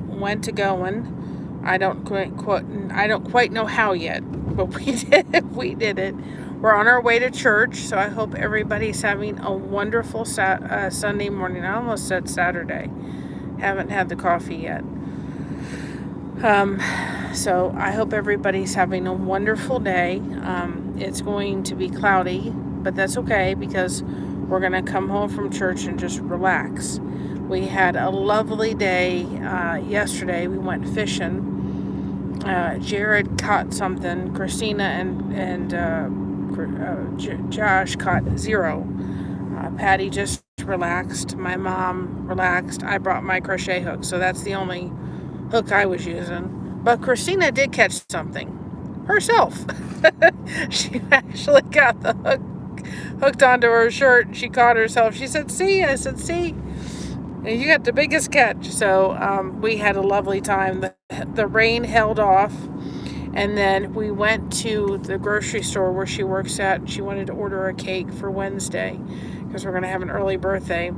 went to going. I don't quite know how yet, but we did. We did it. We're on our way to church, so I hope everybody's having a wonderful Sunday morning. I almost said Saturday. Haven't had the coffee yet. So I hope everybody's having a wonderful day. It's going to be cloudy, but that's okay because we're going to come home from church and just relax. We had a lovely day yesterday. We went fishing. Jared caught something. Christina and Josh caught 0. Patty just relaxed. My mom relaxed. I brought my crochet hook, so that's the only hook I was using. But Christina did catch something herself. She actually got the hook hooked onto her shirt, and she caught herself. She said, "See?" I said, "See? And you got the biggest catch." So we had a lovely time. The rain held off, and then we went to the grocery store where she works at, and she wanted to order a cake for Wednesday because we're going to have an early birthday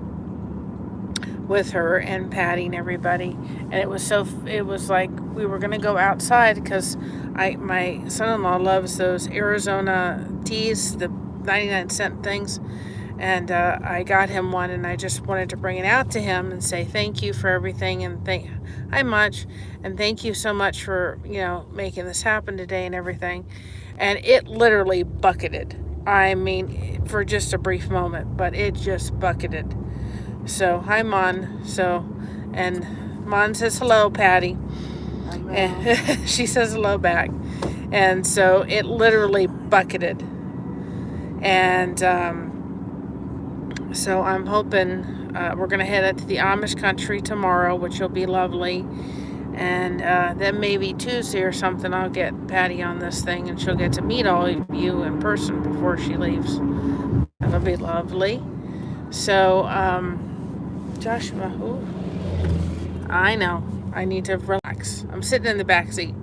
with her and Patty and everybody. And it was like we were going to go outside because my son-in-law loves those Arizona teas, the 99-cent things. And I got him one, and I just wanted to bring it out to him and say thank you for everything, and hi much, and thank you so much for making this happen today and everything. And it literally bucketed. I mean, for just a brief moment, but it just bucketed. So hi Mon. And Mon says hello, Patty. And she says hello back. And so it literally bucketed. And so I'm hoping we're going to head out to the Amish country tomorrow, which will be lovely. And then maybe Tuesday or something, I'll get Patty on this thing, and she'll get to meet all of you in person before she leaves. That'll be lovely. So, Joshua, I know. I need to relax. I'm sitting in the back seat.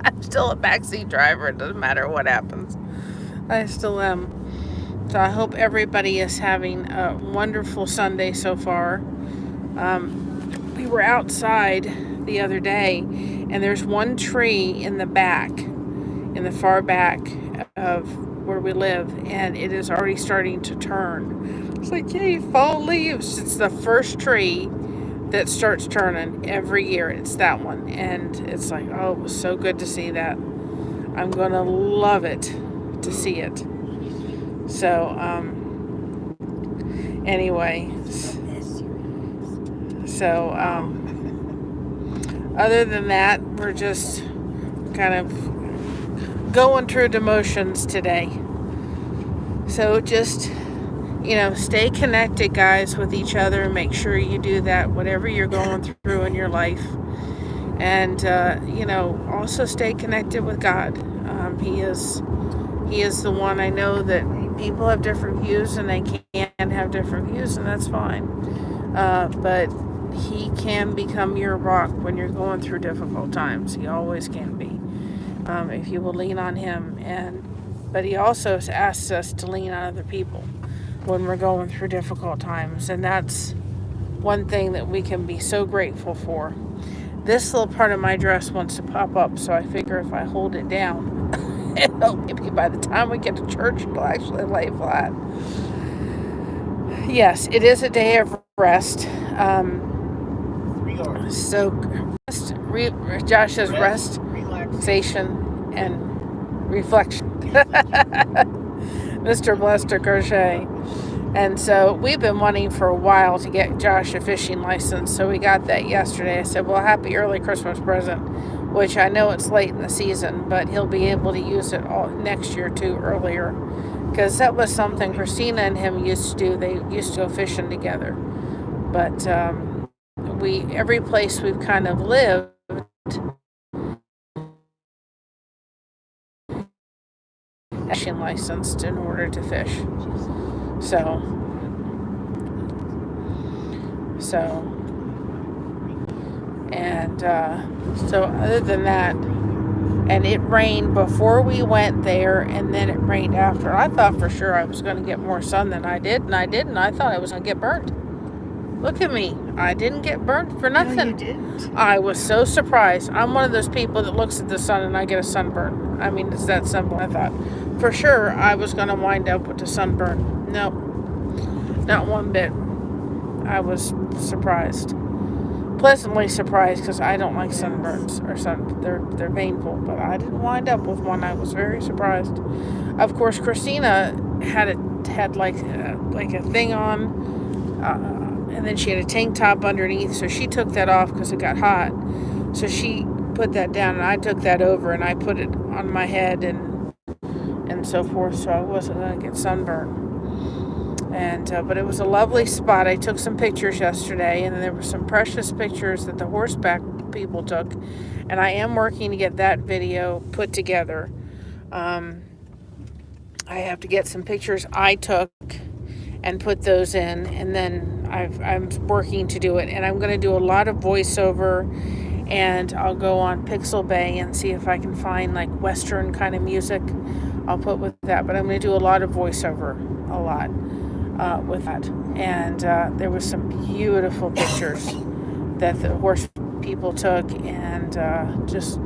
I'm still a backseat driver. It doesn't matter what happens. I still am. So I hope everybody is having a wonderful Sunday so far. We were outside the other day, and there's one tree in the far back of where we live, and it is already starting to turn. It's like, yay, fall leaves. It's the first tree that starts turning every year. It's that one, and it's like, oh, it was so good to see that. I'm going to love it to see it. So, anyway, other than that, we're just kind of going through the motions today. So just, stay connected, guys, with each other, and make sure you do that, whatever you're going through in your life. And, also stay connected with God. He is the one. I know that people have different views, and they can have different views, and that's fine. But he can become your rock when you're going through difficult times. He always can be, if you will lean on him. But he also asks us to lean on other people when we're going through difficult times, and that's one thing that we can be so grateful for. This little part of my dress wants to pop up, so I figure if I hold it down, maybe by the time we get to church, it'll actually lay flat. Yes, it is a day of rest. Josh says rest, relaxation, and reflection. Mr. Blaster Crochet. And so we've been wanting for a while to get Josh a fishing license, so we got that yesterday. I said, well, happy early Christmas present, which I know it's late in the season, but he'll be able to use it all next year too, earlier, because that was something Christina and him used to do. They used to go fishing together. But every place we've kind of lived, fishing licensed in order to fish. So other than that, and it rained before we went there, and then it rained after. I thought for sure I was going to get more sun than I did, and I didn't. I thought I was going to get burnt. Look at me. I didn't get burnt for nothing. No, you didn't. I was so surprised. I'm one of those people that looks at the sun and I get a sunburn. I mean, it's that simple. I thought for sure I was going to wind up with a sunburn. Nope, not one bit. I was surprised. Pleasantly surprised, because I don't like sunburns or they're painful, but I didn't wind up with one. I was very surprised. Of course, Christina had like a thing on, and then she had a tank top underneath, so she took that off because it got hot. So she put that down, and I took that over and I put it on my head and so forth, so I wasn't going to get sunburned. And but it was a lovely spot. I took some pictures yesterday, and there were some precious pictures that the horseback people took, and I am working to get that video put together. I have to get some pictures I took and put those in, and then I'm working to do it, and I'm going to do a lot of voiceover, and I'll go on Pixel Bay and see if I can find like Western kind of music. I'll put with that, but I'm going to do a lot of voiceover, a lot. With that, and there was some beautiful pictures that the horse people took, and just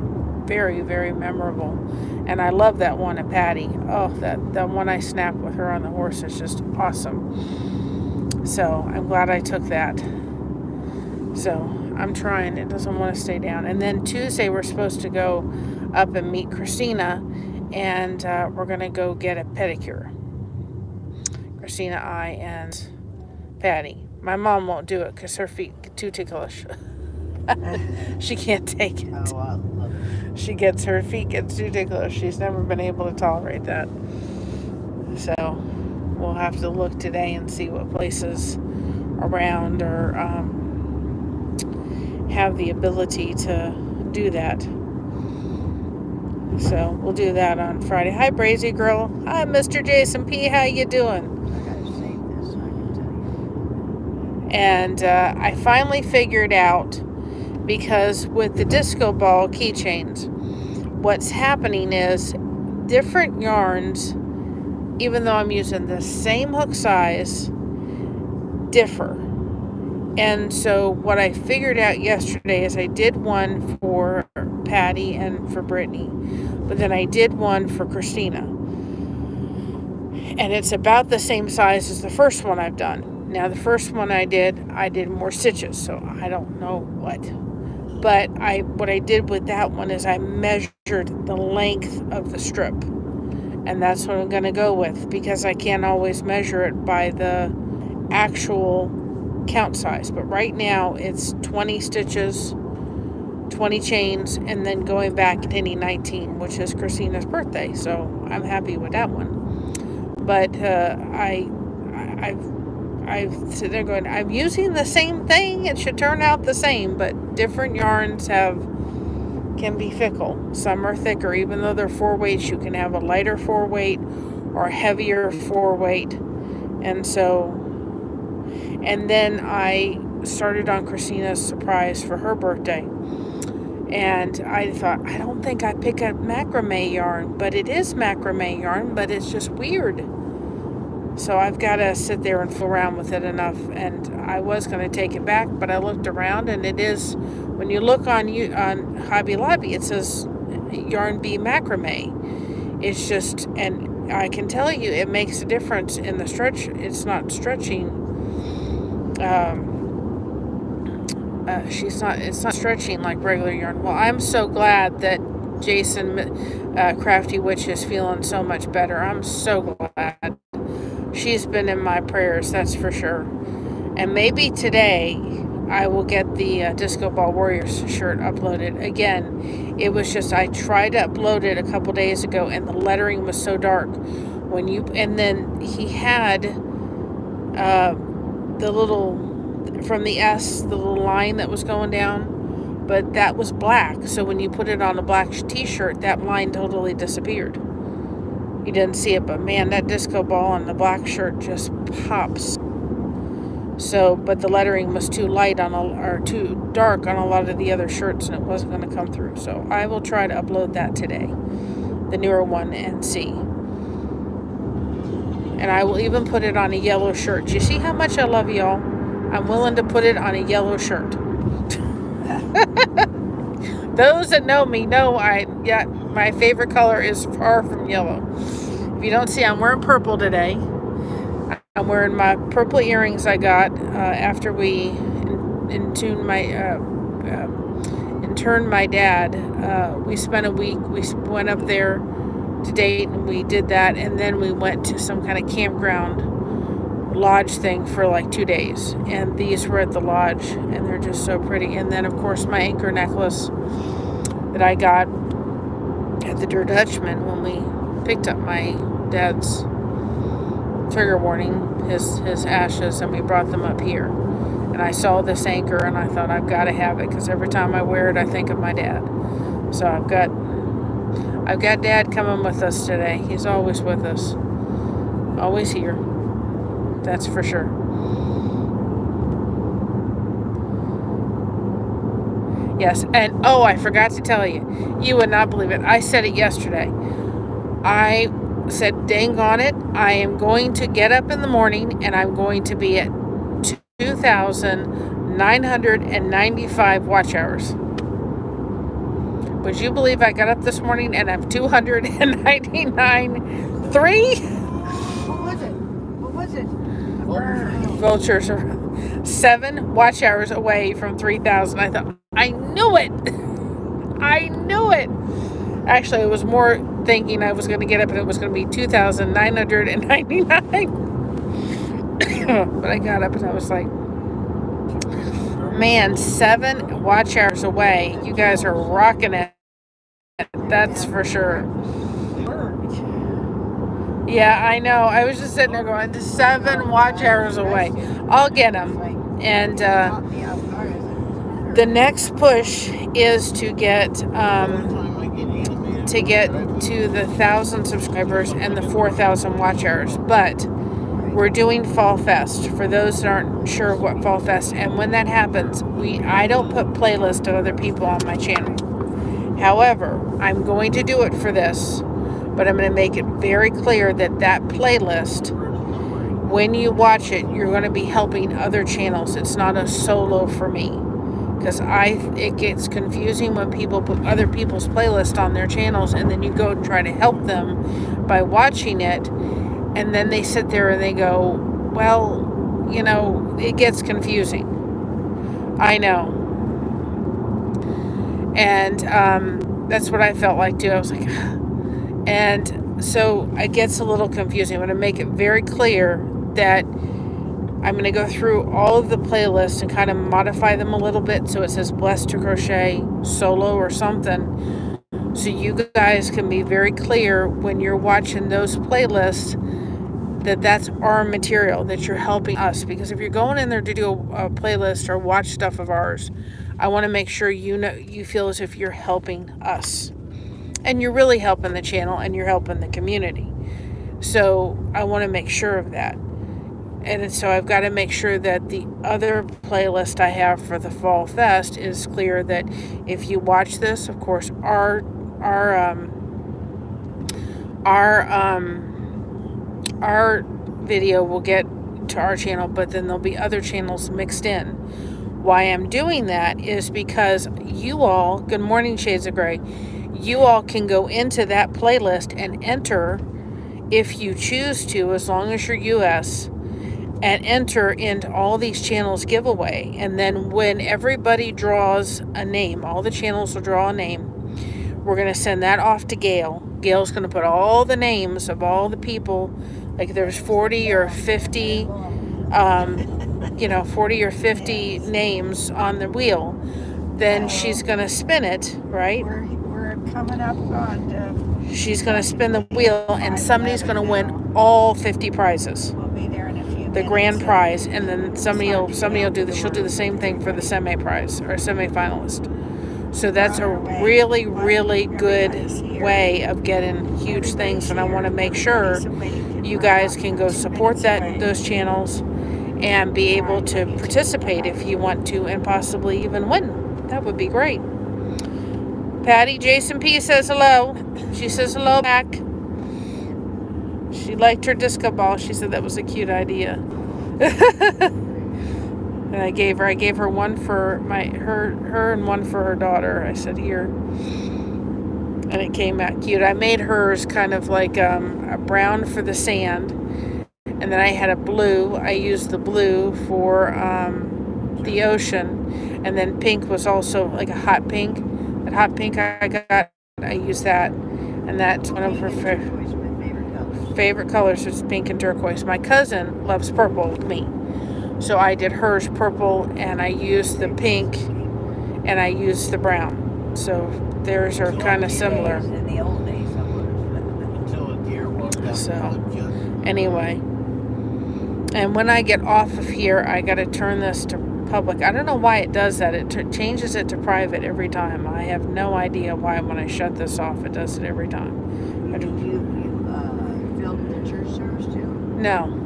very, very memorable. And I love that one of Patty. Oh, that one I snapped with her on the horse is just awesome. So I'm glad I took that. So I'm trying. It doesn't want to stay down. And then Tuesday we're supposed to go up and meet Christina, and we're going to go get a pedicure. Christina, I, and Patty. My mom won't do it because her feet get too ticklish. She can't take it. Oh, I love it. Her feet get too ticklish. She's never been able to tolerate that. So we'll have to look today and see what places around or have the ability to do that. So we'll do that on Friday. Hi, Brazy Girl. Hi, Mr. Jason P. How you doing? And I finally figured out, because with the disco ball keychains, what's happening is different yarns, even though I'm using the same hook size, differ. And so what I figured out yesterday is I did one for Patty and for Brittany, but then I did one for Christina. And it's about the same size as the first one I've done. Now, the first one I did more stitches, so I don't know what. But what I did with that one is I measured the length of the strip. And that's what I'm going to go with, because I can't always measure it by the actual count size. But right now, it's 20 stitches, 20 chains, and then going back to 19, which is Christina's birthday. So I'm happy with that one. But they're going, I'm using the same thing. It should turn out the same, but different yarns can be fickle. Some are thicker, even though they're 4-weights. You can have a lighter 4-weight or a heavier 4-weight. And then I started on Christina's surprise for her birthday. And I thought, I don't think I pick up macrame yarn, but it is macrame yarn, but it's just weird. So I've got to sit there and fool around with it enough. And I was going to take it back, but I looked around, and it is, when you look on Hobby Lobby, it says Yarn Bee Macrame. It's just, and I can tell you, it makes a difference in the stretch. It's not stretching. It's not stretching like regular yarn. Well, I'm so glad that Jason, Crafty Witch, is feeling so much better. I'm so glad. She's been in my prayers, that's for sure. And maybe today I will get the Disco Ball Warriors shirt uploaded. Again, it was just, I tried to upload it a couple days ago, and the lettering was so dark. And then he had the little, from the S, the little line that was going down, but that was black. So when you put it on a black t-shirt, that line totally disappeared. You didn't see it, but man, that disco ball on the black shirt just pops. So, but the lettering was too light or too dark on a lot of the other shirts, and it wasn't going to come through. So I will try to upload that today, the newer one, and see. And I will even put it on a yellow shirt. Do you see how much I love y'all? I'm willing to put it on a yellow shirt. Those that know me know my favorite color is far from yellow. If you don't see, I'm wearing purple today. I'm wearing my purple earrings I got after we interned my dad. We spent a week. We went up there to date, and we did that, and then we went to some kind of campground lodge thing for like 2 days, and these were at the lodge, and they're just so pretty. And then of course my anchor necklace that I got at the Der Dutchman when we picked up my dad's trigger warning, his ashes, and we brought them up here, and I saw this anchor and I thought, I've got to have it, because every time I wear it I think of my dad. So I've got Dad coming with us today. He's always with us, always here. That's for sure. Yes, and oh, I forgot to tell you. You would not believe it. I said it yesterday. I said, dang on it, I am going to get up in the morning and I'm going to be at 2,995 watch hours. Would you believe I got up this morning and I'm 299.3? What was it? Vultures are 7 watch hours away from 3,000. I thought, I knew it. I knew it. Actually, I was more thinking I was going to get up and it was going to be 2,999. But I got up and I was like, man, 7 watch hours away. You guys are rocking it. That's for sure. Yeah, I know. I was just sitting there going, 7 watch hours away. I'll get them. And the next push is to get to the 1,000 subscribers and the 4,000 watch hours. But we're doing Fall Fest. For those that aren't sure what Fall Fest, and when that happens, I don't put playlists of other people on my channel. However, I'm going to do it for this, but I'm going to make it very clear that that playlist, when you watch it, you're going to be helping other channels. It's not a solo for me, because it gets confusing when people put other people's playlists on their channels, and then you go and try to help them by watching it, and then they sit there and they go, well, it gets confusing. I know. And that's what I felt like too. I was like, and so it gets a little confusing. I'm going to make it very clear that I'm going to go through all of the playlists and kind of modify them a little bit so it says Blessed to Crochet Solo or something, so you guys can be very clear when you're watching those playlists that that's our material, that you're helping us. Because if you're going in there to do a playlist or watch stuff of ours, I want to make sure you feel as if you're helping us, and you're really helping the channel and you're helping the community. So I want to make sure of that. And so I've got to make sure that the other playlist I have for the Fall Fest is clear, that if you watch this, of course, our video will get to our channel, but then there'll be other channels mixed in. Why I'm doing that is because you all, good morning, Shades of Gray, you all can go into that playlist and enter, if you choose to, as long as you're US, and enter into all these channels giveaway. And then when everybody draws a name, all the channels will draw a name. We're going to send that off to Gail. Gail's going to put all the names of all the people, like there's 40 or 50 40 or 50 names on the wheel. Then she's going to spin it, right? We're coming up on... she's going to spin the wheel, and somebody's going to win all 50 prizes. We'll be there in a few minutes. The grand prize, and then somebody will do she'll do the same thing for the semi-prize or semi-finalist. So that's a really, really good way of getting huge things, and I want to make sure you guys can go support those channels and be able to participate if you want to, and possibly even win. That would be great. Patty Jason P says hello. She says hello back. She liked her disco ball. She said that was a cute idea. And I gave her one for her and one for her daughter. I said, here. And it came out cute. I made hers kind of like a brown for the sand. And then I had a blue. I used the blue for the ocean. And then pink was also like a hot pink. That hot pink I got, I used that. And that's one of her favorite colors is pink and turquoise. My cousin loves purple with me. So I did hers purple, and I used the pink, and I used the brown. So theirs are kind of similar. So anyway, and when I get off of here, I got to turn this to public. I don't know why it does that. It changes it to private every time. I have no idea why when I shut this off, it does it every time. Did you film the church service too? No.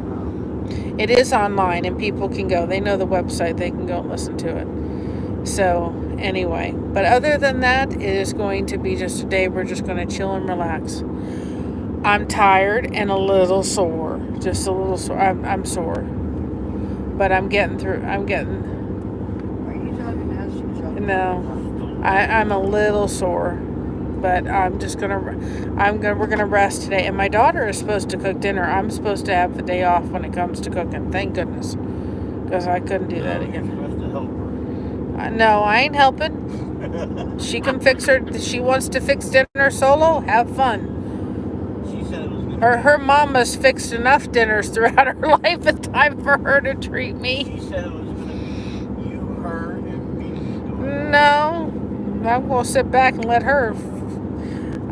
It is online and people can go. They know the website. They can go and listen to it. So anyway, but other than that, it is going to be just a day we're just going to chill and relax. I'm tired and a little sore. Just a little sore. I'm sore. But I'm getting through. Are you talking as usual? No. I'm a little sore. But we're gonna rest today. And my daughter is supposed to cook dinner. I'm supposed to have the day off when it comes to cooking. Thank goodness. Because I couldn't do that again. You're supposed to help her. No, I ain't helping. She can fix she wants to fix dinner solo. Have fun. She said it was good. Her mama's fixed enough dinners throughout her life. It's time for her to treat me. She said it was going to be you, her, and me. No. I'm going to sit back and let her.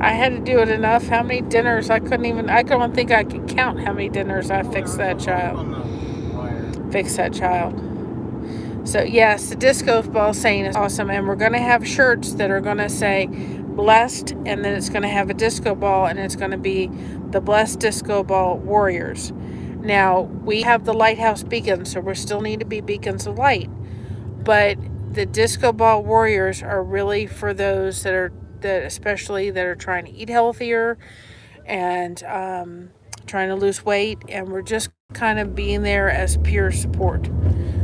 I had to do it enough. How many dinners? I don't think I could count how many dinners I fixed that child. Fix that child. So yes, the disco ball saying is awesome. And we're going to have shirts that are going to say blessed. And then it's going to have a disco ball. And it's going to be the Blessed Disco Ball Warriors. Now, we have the lighthouse beacons. So we still need to be beacons of light. But the disco ball warriors are really for those especially that are trying to eat healthier and trying to lose weight, and we're just kind of being there as pure support.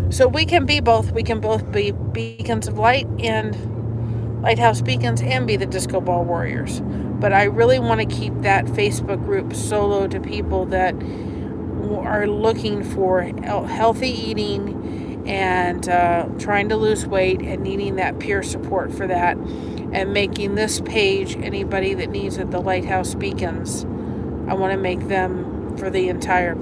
So we can be both. We can both be beacons of light and lighthouse beacons and be the disco ball warriors. But I really want to keep that Facebook group solo to people that are looking for healthy eating and trying to lose weight and needing that peer support for that, and making this page anybody that needs it the lighthouse beacons. I want to make them for the entire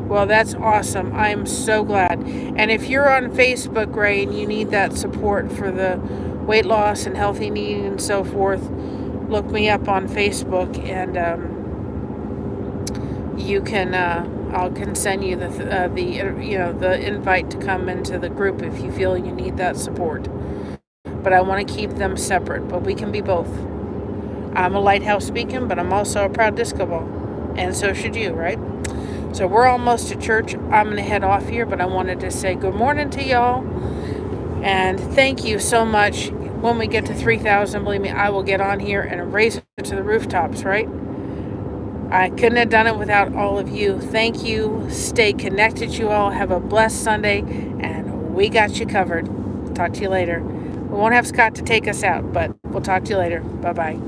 well, that's awesome. I'm so glad. And if you're on Facebook, Ray, and you need that support for the weight loss and healthy eating and so forth, look me up on Facebook, and you can I can send you the invite to come into the group if you feel you need that support. But I want to keep them separate, but we can be both. I'm a lighthouse beacon, but I'm also a proud disco ball, and so should you, right? So we're almost at church. I'm going to head off here, but I wanted to say good morning to y'all, and thank you so much. When we get to 3,000, believe me, I will get on here and raise it to the rooftops, right? I couldn't have done it without all of you. Thank you. Stay connected, you all. Have a blessed Sunday, and we got you covered. Talk to you later. We won't have Scott to take us out, but we'll talk to you later. Bye-bye.